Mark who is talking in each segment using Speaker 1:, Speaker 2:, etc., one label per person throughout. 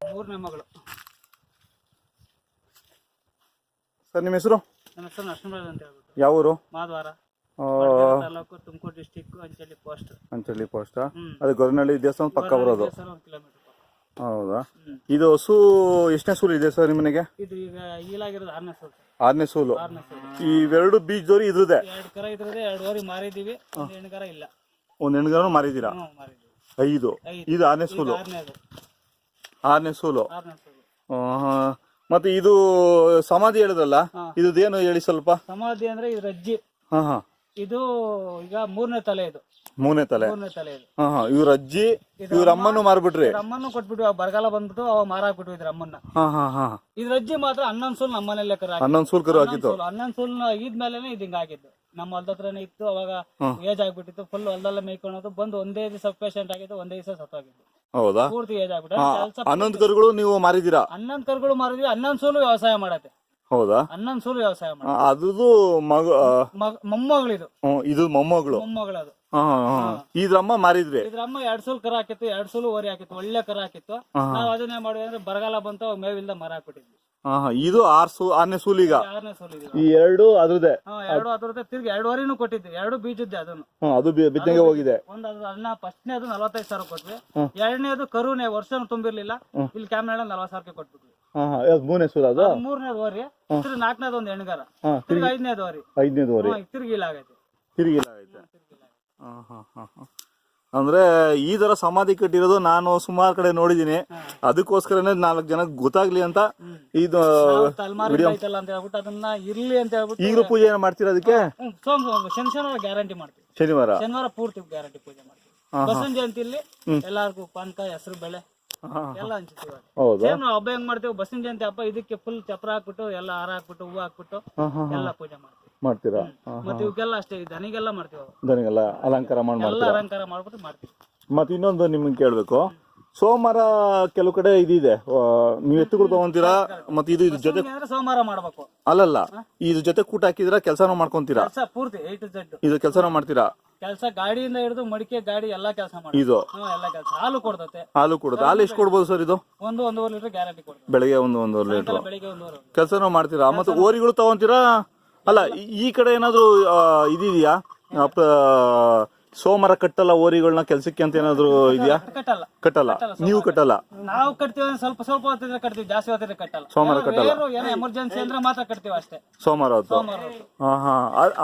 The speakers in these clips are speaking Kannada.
Speaker 1: ಮೂರನೇ ಮಗಳು.
Speaker 2: ಸರ್ ನಿಮ್ಮ ಹೆಸರು?
Speaker 1: ನನ್ನ ಹೆಸರು ನರಸಿಂಹರಾಜ್ ಅಂತ ಹೇಳ್ಬಿಟ್ಟು.
Speaker 2: ಯಾವ ಊರು?
Speaker 1: Madhavara taluk, Tumakuru district, Anchalli post.
Speaker 2: Anchalli post. ಅದೇ ಗೊರವನಹಳ್ಳಿ ದೇವಸ್ಥಾನ ಪಕ್ಕ ಬರೋದು.
Speaker 1: 1 ಕಿಲೋಮೀಟರ್.
Speaker 2: ಹೌದಾ? ಇದು ಹಸು ಎಷ್ಟನೇ ಸೂಲು ಇದೆ ಸರ್ ನಿಮ್ಮನೆಗೆ?
Speaker 1: ಇದು ಈಗ ಈಲಾಗಿರೋದು 6ನೇ ಸೂಲು.
Speaker 2: 6ನೇ ಸೂಲು. ಇವೆರಡು ಬೀಜದವ್ರಿ ಇದ್ರದೆ?
Speaker 1: 2 ಕರ ಇದ್ರದೆ, 2 ವರಿ ಮಾರಿದೀವಿ. ಒಂದು ಹೆಣ್ಕರ ಇಲ್ಲ.
Speaker 2: ಒಂದು ಹೆಣ್ಗರ ಮಾರಿದ್ದೀರಾ? 5. ಇದು 6ನೇ ಸೂಲು. 6ನೇ ಸೂಲು. ಮತ್ತೆ ಇದು ಸಮಾಧಿ ಹೇಳಿದ್ರಲ್ಲ, ಇದೇನು ಹೇಳಿ ಸ್ವಲ್ಪ.
Speaker 1: ಸಮಾಧಿ ಅಂದ್ರೆ ಇದ್ರ ಅಜ್ಜಿ. ಇದು ಈಗ 3ನೇ ತಲೆ. ಇದು
Speaker 2: 3ನೇ ತಲೆ.
Speaker 1: ಇದು.
Speaker 2: ಇವ್ರ ಅಜ್ಜಿ, ಇವ್ರ ಅಮ್ಮನ್ನು ಮಾರ್ಬಿಟ್ರಿ?
Speaker 1: ಅಮ್ಮನ್ನು ಕೊಟ್ಬಿಟ್ಟು ಬರಗಾಲ ಬಂದ್ಬಿಟ್ಟು ಅವ ಮಾರಾಕ್ಬಿಟ್ಟು ಇದ್ರ ಅಮ್ಮನ್ನ. ಇದ್ರ ಅಜ್ಜಿ ಮಾತ್ರ 11 ಸೂಲ್ ನಮ್ಮನೆಲ್ಲೇ ಕರು.
Speaker 2: 11 ಸೂಲ್ ಕರು ಹಾಕಿತ್ತು.
Speaker 1: 11 ಸೂಲ್ ಇದ್ಮೇಲೆ ಇದು ಹಿಂಗ ಆಗಿದ್ದು. ನಮ್ಮ ಹೊಲದ ಹತ್ರನೇ ಇತ್ತು. ಅವಾಗ ಏಜ್ ಆಗ್ಬಿಟ್ಟಿತ್ತು. ಫುಲ್ ಹೊಲದಲ್ಲ ಮೇಯ್ಕೊಳೋದು. ಬಂದು ಒಂದೇ ದಿವಸ ಪೇಷಂಟ್ ಆಗಿದ್ದು, ಒಂದೇ ದಿವಸ ಸತ್ತೋಗಿದ್ದು.
Speaker 2: ಹೌದಾ?
Speaker 1: ಪೂರ್ತಿ ಏಜ್ ಆಗ್ಬಿಟ್ಟು
Speaker 2: 11 ಕರುಗಳು ನೀವು ಮಾರಿದೀರಾ?
Speaker 1: 11 ಕರುಗಳು ಮಾರಿದ್ವಿ. 11 ಸೂಲು ವ್ಯವಸಾಯ ಮಾಡತ್ತೆ.
Speaker 2: ಹೌದಾ?
Speaker 1: 11 ಸೂಲು ವ್ಯವಸಾಯ ಮಾಡ.
Speaker 2: ಅದು
Speaker 1: ಮೊಮ್ಮಗಳಿದು.
Speaker 2: ಇದು ಮೊಮ್ಮಗಳು.
Speaker 1: ಮೊಮ್ಮಗಳದು.
Speaker 2: ಇದ್ರಮ್ಮ ಮಾರಿದ್ರಿ?
Speaker 1: ಇದ್ರಮ್ಮ 2 ಸೂಲ್ ಕರ ಹಾಕಿತ್ತು, 2 ಸೂಲು ಓರಿ ಹಾಕಿತ್ತು. ಒಳ್ಳೆ ಕರ ಹಾಕಿತ್ತು. ನಾವ್ ಅದನ್ನೇ ಮಾಡಿದ್ವಿ ಅಂದ್ರೆ ಬರಗಾಲ ಬಂತು, ಮೇವಿಲ್ದ ಮರ ಹಾಕ್ಬಿಟ್ಟಿದ್ವಿ.
Speaker 2: ಇದು 6ನೇ ಸೂಲಿಗ.
Speaker 1: 6ನೇ ಸೂಲ್ ಇದು.
Speaker 2: ಈ 2 ಅದ್ರದೇ?
Speaker 1: 2 ಅದ್ರದ್ದೇ. ತಿರ್ಗಿ 2 ವರಿನೂ ಕೊಟ್ಟಿದ್ವಿ. 2 ಬೀಜದ್ದೆ. ಅದನ್ನು ಅದು
Speaker 2: ಬಿತ್ತನೆಗೆ ಹೋಗಿದೆ.
Speaker 1: ಒಂದು ಅನ್ನ ಫಸ್ಟ್ನೇದು 45,000 ಕೊಟ್ವಿ. 2ನೇದು ಕರುನೇ ವರ್ಷನೂ ತುಂಬಿರ್ಲಿಲ್ಲ. ಇಲ್ಲಿ ಕ್ಯಾಮ್ರಾ 40,000 ಕೊಟ್ಬಿಟ್ವಿ.
Speaker 2: 3ನೇ ಸೂಲ್ ಅದು.
Speaker 1: 3ನೇದು ವರಿ. ತಿರ್ಗಿ 4ನೇದು ಒಂದು ಹೆಣ್ಗಾರ. ತಿರ್ಗಿ 5ನೇದು ವರಿ.
Speaker 2: 5ನೇದು ವರಿ.
Speaker 1: ತಿರ್ಗಿ ಇಲ್ಲ ಆಗೈತೆ.
Speaker 2: ಅಂದ್ರೆ ಈ ತರ ಸಮಾಧಿ ಕಟ್ಟಿರೋದು ನಾನು ಸುಮಾರು ಕಡೆ ನೋಡಿದೀನಿ. ಅದಕ್ಕೋಸ್ಕರನೇ 4 ಜನಕ್ಕೆ ಗೊತ್ತಾಗ್ಲಿ ಅಂತ ಇದು
Speaker 1: ಅದನ್ನ ಇರ್ಲಿ ಅಂತ ಹೇಳ್ಬಿಟ್ಟು.
Speaker 2: ಈಗಲೂ ಪೂಜೆ ಮಾಡ್ತೀರಾ ಅದಕ್ಕೆ?
Speaker 1: ಶನಿವಾರ ಗ್ಯಾರಂಟಿ ಮಾಡ್ತೀವಿ. ಶನಿವಾರ ಪೂರ್ತಿ ಗ್ಯಾರಂಟಿ ಪೂಜೆ ಮಾಡ್ತೀವಿ. ಬಸವನ ಜಯಂತಿಯಲ್ಲಿ ಎಲ್ಲಾರ್ಗು ಪಾನಕ, ಹೆಸರು ಬೇಳೆ ಎಲ್ಲ ಹಂಚ್ತೀವಿ. ಹಬ್ಬ ಹೆಂಗ್ ಮಾಡ್ತೀವಿ, ಬಸವನ ಜಯಂತಿ ಹಬ್ಬ ಇದಕ್ಕೆ ಫುಲ್ ಚಪ್ರ ಹಾಕ್ಬಿಟ್ಟು, ಎಲ್ಲ ಹಾರ ಹಾಕ್ಬಿಟ್ಟು, ಹೂವು ಹಾಕ್ಬಿಟ್ಟು ಎಲ್ಲ ಪೂಜೆ
Speaker 2: ಮಾಡ್ತೀರಾ?
Speaker 1: ಮತ್ತೆ ಇವಕ್ಕೆಲ್ಲ ಅಷ್ಟೇ, ದನಿಗೆಲ್ಲ ಮಾಡ್ತೀವಿ.
Speaker 2: ದನಿಗೆಲ್ಲ ಅಲಂಕಾರ
Speaker 1: ಅಲಂಕಾರ ಮಾಡ್ಬಿಟ್ಟು ಮಾಡ್ತೀವಿ.
Speaker 2: ಮತ್ತೆ ಇನ್ನೊಂದು ನಿಮ್ಗೆ ಕೇಳ್ಬೇಕು. ಸೋಮವಾರ ಕೆಲವು ಕಡೆ ಇದಿದೆ, ನೀವು ಎತ್ತುಗಳು ತಗೊಂತೀರಾ? ಮತ್ತೆ ಇದು ಜೊತೆ
Speaker 1: ಸೋಮವಾರ ಮಾಡ್ಬೇಕು.
Speaker 2: ಅಲ್ಲಲ್ಲ, ಇದು ಜೊತೆ ಕೂಟ ಹಾಕಿದ್ರ ಕೆಲಸನೂ ಮಾಡ್ಕೊಂತೀರಾ?
Speaker 1: ಪೂರ್ತಿ A to Z
Speaker 2: ಇದು ಕೆಲಸನೂ ಮಾಡ್ತೀರಾ?
Speaker 1: ಕೆಲಸ ಗಾಡಿಯಿಂದ ಹಿಡಿದು ಮಡಿಕೆ ಗಾಡಿ ಎಲ್ಲಾ ಕೆಲಸ ಮಾಡಿ.
Speaker 2: ಇದು
Speaker 1: ಎಲ್ಲ ಕೆಲಸ. ಹಾಲು ಕೊಡ್ತತೆ.
Speaker 2: ಹಾಲು ಕೊಡುತ್ತೆ. ಹಾಲು ಎಷ್ಟು ಕೊಡ್ಬೋದು ಸರ್ ಇದು?
Speaker 1: 1-1.5 ಲೀಟರ್ ಗ್ಯಾರಂಟಿ ಕೊಡ್ತೀವಿ.
Speaker 2: ಬೆಳಿಗ್ಗೆ 1-1.5 ಲೀಟರ್.
Speaker 1: ಬೆಳಿಗ್ಗೆ 1
Speaker 2: ಕೆಲಸನೂ ಮಾಡ್ತೀರಾ? ಮತ್ತೆ ಓರಿಗಳು ತಗೊಂತೀರಾ? ಅಲ್ಲ, ಈ ಕಡೆ ಏನಾದ್ರು ಇದೆಯಾ? ಸೋಮವಾರ ಕಟ್ಟಲ್ಲ ಓರಿಗಳನ್ನ ಕೆಲ್ಸಕ್ಕೆ ಅಂತ ಏನಾದ್ರು ಇದೆಯಾ? ಕಟ್ಟಲ್ಲ. ನೀವು ಕಟ್ಟಲ್ಲ?
Speaker 1: ನಾವು ಕಟ್ತೀವಿ. ಸ್ವಲ್ಪ ಹೊತ್ತಿದ್ರೆ ಕಟ್ತೀವಿ, ಜಾಸ್ತಿ ಹೊತ್ತಿದ್ರೆ ಕಟ್ಟಲ್ಲ.
Speaker 2: ಸೋಮವಾರ ಕಟ್ಟಲ್ಲ.
Speaker 1: ಎಮರ್ಜೆನ್ಸಿ ಅಂದ್ರೆ ಮಾತ್ರ ಕಟ್ತೀವಿ ಅಷ್ಟೇ.
Speaker 2: ಸೋಮವಾರ ಹೊತ್ತು.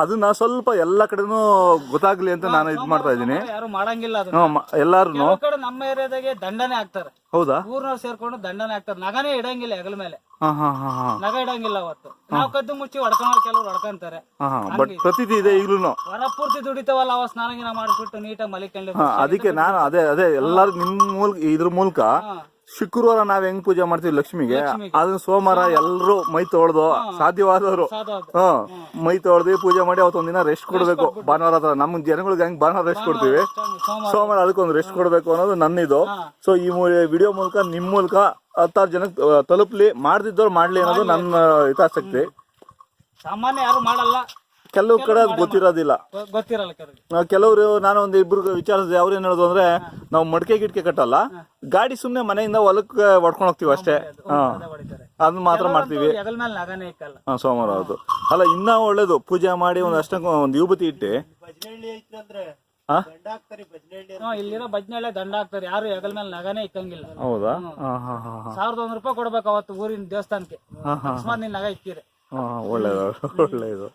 Speaker 2: ಅದನ್ನ ಸ್ವಲ್ಪ ಎಲ್ಲಾ ಕಡೆನೂ ಗೊತ್ತಾಗ್ಲಿ ಅಂತ ನಾನು ಇದ್ ಮಾಡ್ತಾ ಇದ್ದೀನಿ.
Speaker 1: ಯಾರು ಮಾಡಂಗಿಲ್ಲ
Speaker 2: ಎಲ್ಲಾರು.
Speaker 1: ನಮ್ಮ ಏರಿಯಾದಾಗೆ ದಂಡನೆ ಹಾಕ್ತಾರೆ.
Speaker 2: ಹೌದಾ?
Speaker 1: ಊರ್ನವ್ರು ಸೇರ್ಕೊಂಡು ದಂಡನೆ ಹಾಕ್ತಾರೆ. ನಗನೇ ಇಡಂಗಿಲ್ಲ ಹೆಗಲ ಮೇಲೆ. ನಗ ಇಡಂಗಿಲ್ಲ ಅವತ್ತು. ನಾವು ಕದ್ದು ಮುಚ್ಚಿ ಹೊಡ್ಕೊಂಡ್ ಕೆಲವ್ರು ಹೊಡ್ಕೊಂತಾರೆ.
Speaker 2: ಪ್ರತಿದಿ ಇದೆ ಈಗ್ಲೂ.
Speaker 1: ಹೊರ ಪೂರ್ತಿ ದುಡಿತಾವಲ್ಲ, ಅವ ಸ್ನಾನ ಮಾಡಿಬಿಟ್ಟು ನೀಟಾಗಿ ಮಲಿಕೊಂಡು.
Speaker 2: ಅದಕ್ಕೆ ನಾನು ಅದೇ ಎಲ್ಲಾರು ನಿಮ್ ಮೂಲಕ ಇದ್ರ ಮೂಲಕ ಶುಕ್ರವಾರ ನಾವ್ ಹೆಂಗ್ ಪೂಜೆ ಮಾಡ್ತೀವಿ ಲಕ್ಷ್ಮಿಗೆ, ಅದನ್ನ ಸೋಮವಾರ ಎಲ್ರು ಮೈ ತೊಳ್ದು ಸಾಧ್ಯವಾದವರು ಮೈ ತೊಳ್ದು ಪೂಜೆ ಮಾಡಿ ಅವತ್ತೊಂದಿನ ರೆಸ್ಟ್ ಕೊಡ್ಬೇಕು. ಭಾನುವಾರ ಹತ್ರ ನಮ್ ಜನಗಳಿಗೆ ಹೆಂಗ್ ಭಾನುವಾರ ರೆಸ್ಟ್ ಕೊಡ್ತೀವಿ, ಸೋಮವಾರ ಅದಕ್ಕೊಂದು ರೆಸ್ಟ್ ಕೊಡ್ಬೇಕು ಅನ್ನೋದು ನನ್ನಿದು. ಸೊ ಈ ವಿಡಿಯೋ ಮೂಲಕ ನಿಮ್ ಮೂಲಕ 10 ಜನಕ್ಕೆ ತಲುಪ್ಲಿ, ಮಾಡ್ದಿದ್ದವ್ರು ಮಾಡ್ಲಿ ಅನ್ನೋದು ನನ್ನ ಹಿತಾಸಕ್ತಿ.
Speaker 1: ಸಾಮಾನ್ಯ ಯಾರು ಮಾಡಲ್ಲ,
Speaker 2: ಕೆಲವು ಕಡೆ ಅದು ಗೊತ್ತಿರೋದಿಲ್ಲ. ಕೆಲವರು ನಾನು ಒಂದು ಇಬ್ರು ವಿಚಾರಿಸಿದೆ. ಅವ್ರು ಏನ್ ಹೇಳೋದು ಅಂದ್ರೆ, ನಾವು ಮಡಿಕೆ ಗಿಡ್ಕೆ ಕಟ್ಟಲ್ಲ, ಗಾಡಿ ಸುಮ್ನೆ ಮನೆಯಿಂದ ಹೊಲಕ್ಕೆ ಹೊಡ್ಕೊಂಡ್ ಹೋಗ್ತೀವಿ ಅಷ್ಟೇ. ಅದನ್ನ ಮಾತ್ರ ಮಾಡ್ತೀವಿ ಸೋಮವಾರ. ಹೌದು. ಅಲ್ಲ, ಇನ್ನ ಒಳ್ಳೇದು ಪೂಜೆ ಮಾಡಿ ಒಂದು ಒಂದು ವಿಭೂತಿ ಇಟ್ಟು
Speaker 1: ಇಲ್ಲಿರೋ ಬಜ್ನೆಳೆ ದಂಡ ಹಾಕ್ತಾರೆ. ಯಾರು ಹೆಗಲ ಮೇಲೆ ನಗನೇ ಇಕ್ಕಂಗಿಲ್ಲ.
Speaker 2: ಹೌದಾ?
Speaker 1: 1,001 ರೂಪಾಯಿ ಕೊಡ್ಬೇಕು ಅವತ್ತು ಊರಿನ ದೇವಸ್ಥಾನಕ್ಕೆ. ಅಕಸ್ಮಾತ್ ನೀನ್ ನಗ ಇಕ್ಕಿರಿ.
Speaker 2: ಒಳ್ಳೇದು.